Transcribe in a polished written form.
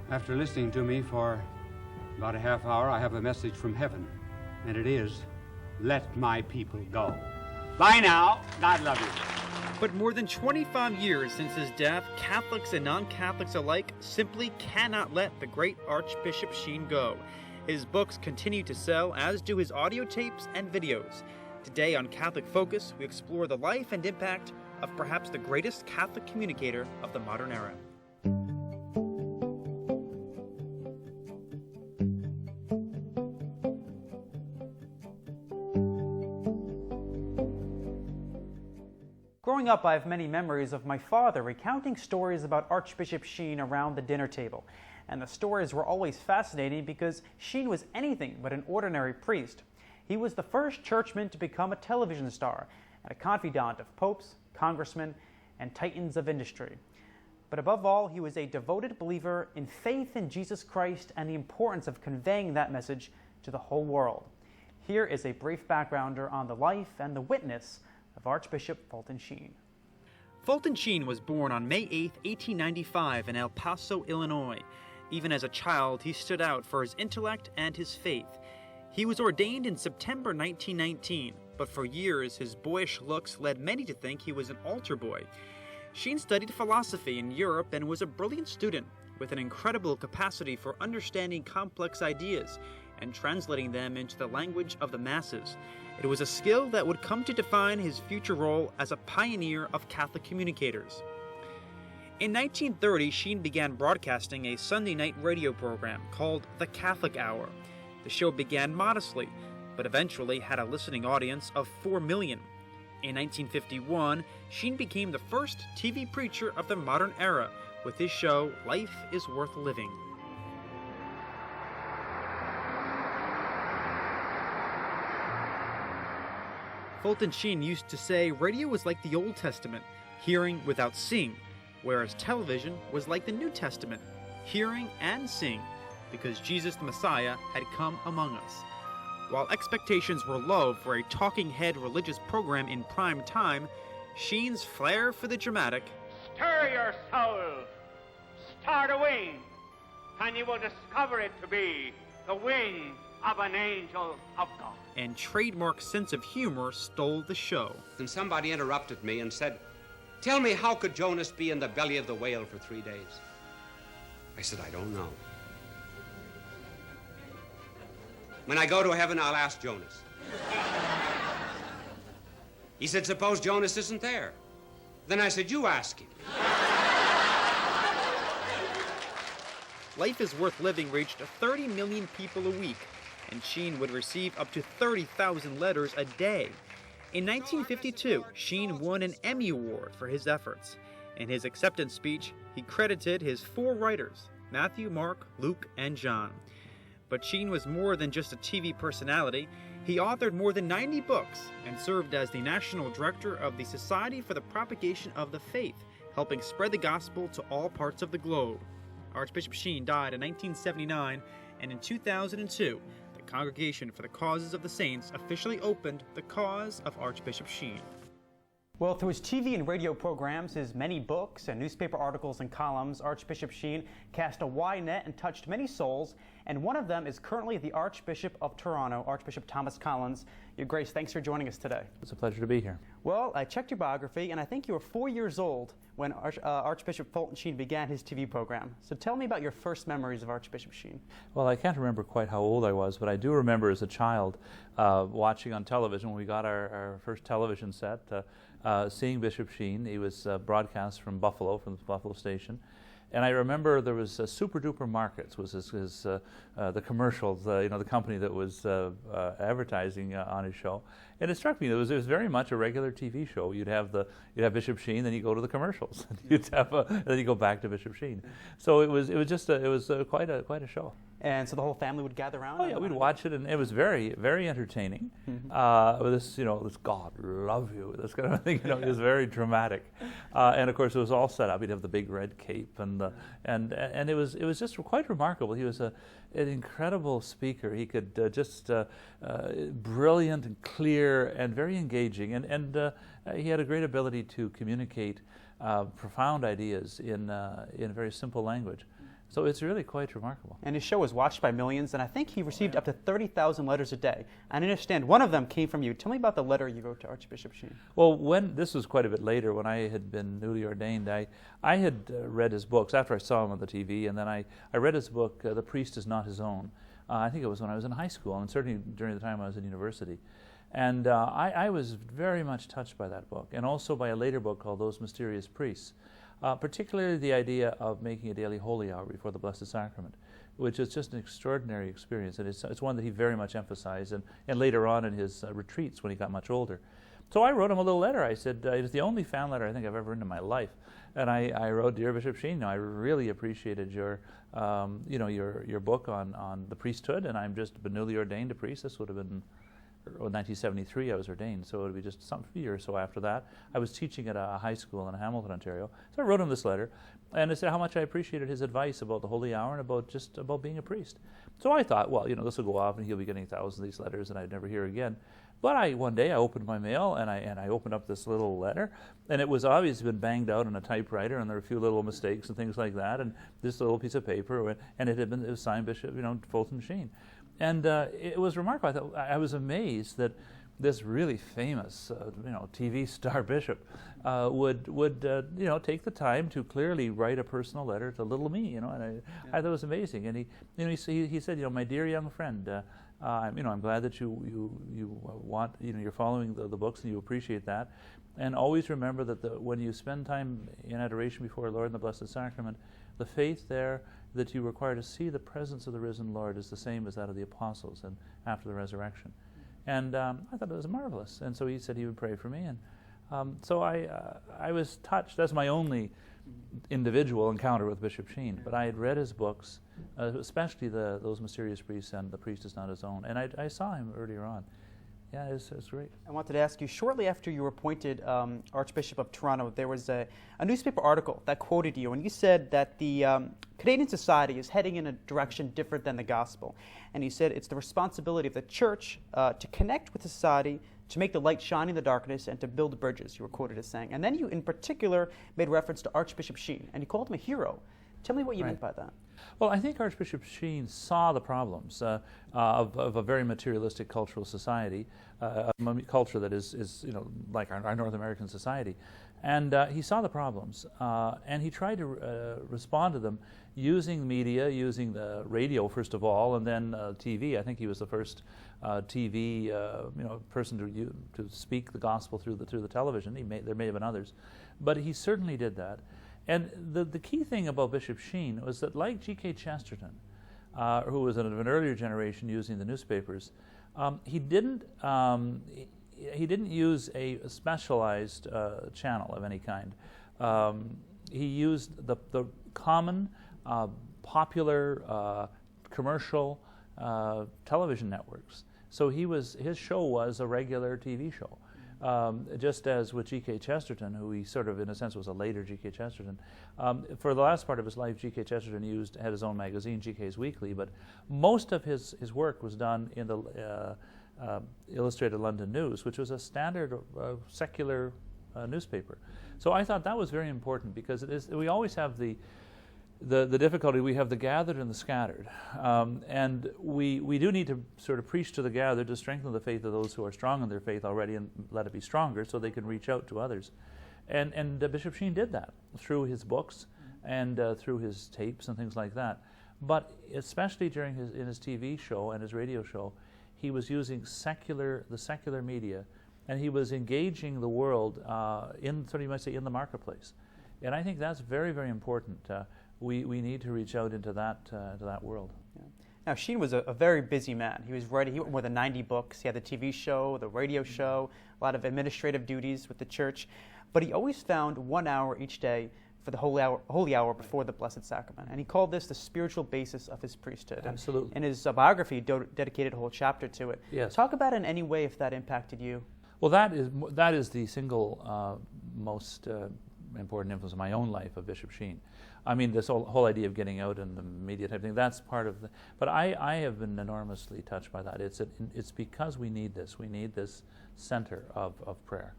After listening to me for about a half hour, I have a message from heaven, and it is, let my people go. Bye now. God love you. But more than 25 years since his death, Catholics and non-Catholics alike simply cannot let the great Archbishop Sheen go. His books continue to sell, as do his audio tapes and videos. Today on Catholic Focus, we explore the life and impact of perhaps the greatest Catholic communicator of the modern era. Growing up, I have many memories of my father recounting stories about Archbishop Sheen around the dinner table. And the stories were always fascinating because Sheen was anything but an ordinary priest. He was the first churchman to become a television star and a confidant of popes, congressmen, and titans of industry. But above all, he was a devoted believer in faith in Jesus Christ and the importance of conveying that message to the whole world. Here is a brief backgrounder on the life and the witness of Archbishop Fulton Sheen. Fulton Sheen was born on May 8, 1895 in El Paso, Illinois. Even as a child, he stood out for his intellect and his faith. He was ordained in September 1919, but for years his boyish looks led many to think he was an altar boy. Sheen studied philosophy in Europe and was a brilliant student with an incredible capacity for understanding complex ideas and translating them into the language of the masses. It was a skill that would come to define his future role as a pioneer of Catholic communicators. In 1930, Sheen began broadcasting a Sunday night radio program called The Catholic Hour. The show began modestly, but eventually had a listening audience of 4 million. In 1951, Sheen became the first TV preacher of the modern era with his show Life is Worth Living. Fulton Sheen used to say radio was like the Old Testament, hearing without seeing, whereas television was like the New Testament, hearing and seeing, because Jesus the Messiah had come among us. While expectations were low for a talking head religious program in prime time, Sheen's flair for the dramatic, stir your soul, start a wing, and you will discover it to be the wing of an angel of God, and trademark sense of humor stole the show. And somebody interrupted me and said, tell me, how could Jonas be in the belly of the whale for 3 days? I said, I don't know. When I go to heaven, I'll ask Jonas. He said, suppose Jonas isn't there. Then I said, you ask him. Life is Worth Living reached 30 million people a week, and Sheen would receive up to 30,000 letters a day. In 1952, Sheen won an Emmy Award for his efforts. In his acceptance speech, he credited his 4 writers, Matthew, Mark, Luke, and John. But Sheen was more than just a TV personality. He authored more than 90 books and served as the national director of the Society for the Propagation of the Faith, helping spread the gospel to all parts of the globe. Archbishop Sheen died in 1979, and in 2002, the Congregation for the Causes of the Saints officially opened the cause of Archbishop Sheen. Well, through his TV and radio programs, his many books and newspaper articles and columns, Archbishop Sheen cast a wide net and touched many souls, and one of them is currently the Archbishop of Toronto, Archbishop Thomas Collins. Your Grace, thanks for joining us today. It's a pleasure to be here. Well, I checked your biography, and I think you were 4 years old when Archbishop Fulton Sheen began his TV program. So tell me about your first memories of Archbishop Sheen. Well, I can't remember quite how old I was, but I do remember as a child watching on television when we got our first television set, seeing Bishop Sheen. He was broadcast from Buffalo, from the Buffalo station. And I remember there was Super Duper Markets was the commercials, the company that was advertising on his show. And it struck me it was very much a regular TV show. You'd have Bishop Sheen, then you go to the commercials. Then you go back to Bishop Sheen. So it was quite a show. And so the whole family would gather around? Oh yeah, we'd watch it, and it was very, very entertaining. This God love you, this kind of thing. It was very dramatic, and of course it was all set up. He'd have the big red cape, and it was just quite remarkable. He was an incredible speaker. He could brilliant and clear and very engaging, and he had a great ability to communicate profound ideas in a very simple language. So it's really quite remarkable. And his show was watched by millions, and I think he received up to 30,000 letters a day. And I understand one of them came from you. Tell me about the letter you wrote to Archbishop Sheen. Well, this was quite a bit later, when I had been newly ordained, I had read his books after I saw him on the TV, and then I read his book, The Priest is Not His Own. I think it was when I was in high school, and certainly during the time I was in university. And I was very much touched by that book, and also by a later book called Those Mysterious Priests. Particularly the idea of making a daily holy hour before the Blessed Sacrament, which is just an extraordinary experience, and it's one that he very much emphasized, and later on in his retreats when he got much older. So I wrote him a little letter. I said, it was the only fan letter I think I've ever written in my life, and I wrote, "Dear Bishop Sheen, I really appreciated your book on the priesthood, and I'm just a newly ordained a priest." This would have been 1973 I was ordained, so it would be just some year or so after that. I was teaching at a high school in Hamilton, Ontario. So I wrote him this letter, and I said how much I appreciated his advice about the Holy Hour and about being a priest. So I thought, well, this will go off, and he'll be getting thousands of these letters, and I'd never hear again. But one day I opened my mail, and I opened up this little letter, and it was obviously been banged out on a typewriter, and there were a few little mistakes and things like that, and this little piece of paper, and it was signed Bishop Fulton Sheen. And it was remarkable. I was amazed that this really famous, TV star bishop would take the time to clearly write a personal letter to little me, and I thought it was amazing. And he said, "My dear young friend, I'm glad that you want, you're following the books and you appreciate that, and always remember that when you spend time in adoration before our Lord in the Blessed Sacrament, the faith there that you require to see the presence of the risen Lord is the same as that of the apostles and after the resurrection." And I thought it was marvelous. And so he said he would pray for me, and so I was touched. That's my only individual encounter with Bishop Sheen. But I had read his books, especially Those Mysterious Priests and The Priest is Not His Own, and I saw him earlier on. Yeah, it was great. I wanted to ask you, shortly after you were appointed Archbishop of Toronto, there was a newspaper article that quoted you, and you said that the Canadian society is heading in a direction different than the gospel. And you said it's the responsibility of the church to connect with society, to make the light shine in the darkness, and to build bridges, you were quoted as saying. And then you, in particular, made reference to Archbishop Sheen, and you called him a hero. Tell me what you meant by that. Well, I think Archbishop Sheen saw the problems of a very materialistic cultural society, a culture that is like our North American society. And he saw the problems, and he tried to respond to them using media, using the radio first of all, and then TV. I think he was the first TV person to speak the gospel through the television. There may have been others, but he certainly did that. And the key thing about Bishop Sheen was that, like G.K. Chesterton, who was of an earlier generation using the newspapers, he didn't use a specialized channel of any kind. He used the common, popular, commercial television networks. So his show was a regular TV show. Just as with G.K. Chesterton, who he sort of, in a sense, was a later G.K. Chesterton. For the last part of his life, G.K. Chesterton had his own magazine, G.K.'s Weekly, but most of his work was done in the Illustrated London News, which was a standard secular newspaper. So I thought that was very important, because we always have the difficulty, we have the gathered and the scattered. And we do need to sort of preach to the gathered to strengthen the faith of those who are strong in their faith already and let it be stronger so they can reach out to others. And Bishop Sheen did that through his books and through his tapes and things like that. But especially in his TV show and his radio show, he was using the secular media, and he was engaging the world you might say, in the marketplace. And I think that's very, very important. We need to reach out into that world. Yeah. Now, Sheen was a very busy man. He wrote more than 90 books. He had the TV show, the radio show, a lot of administrative duties with the church. But he always found 1 hour each day for the holy hour before the Blessed Sacrament. And he called this the spiritual basis of his priesthood. Absolutely. And in his biography, he dedicated a whole chapter to it. Yes. Talk about it in any way if that impacted you. Well, that is the single most important influence in my own life of Bishop Sheen. I mean, this whole idea of getting out in the media type thing, that's part of but I have been enormously touched by that. It's because we need this. We need this center of prayer.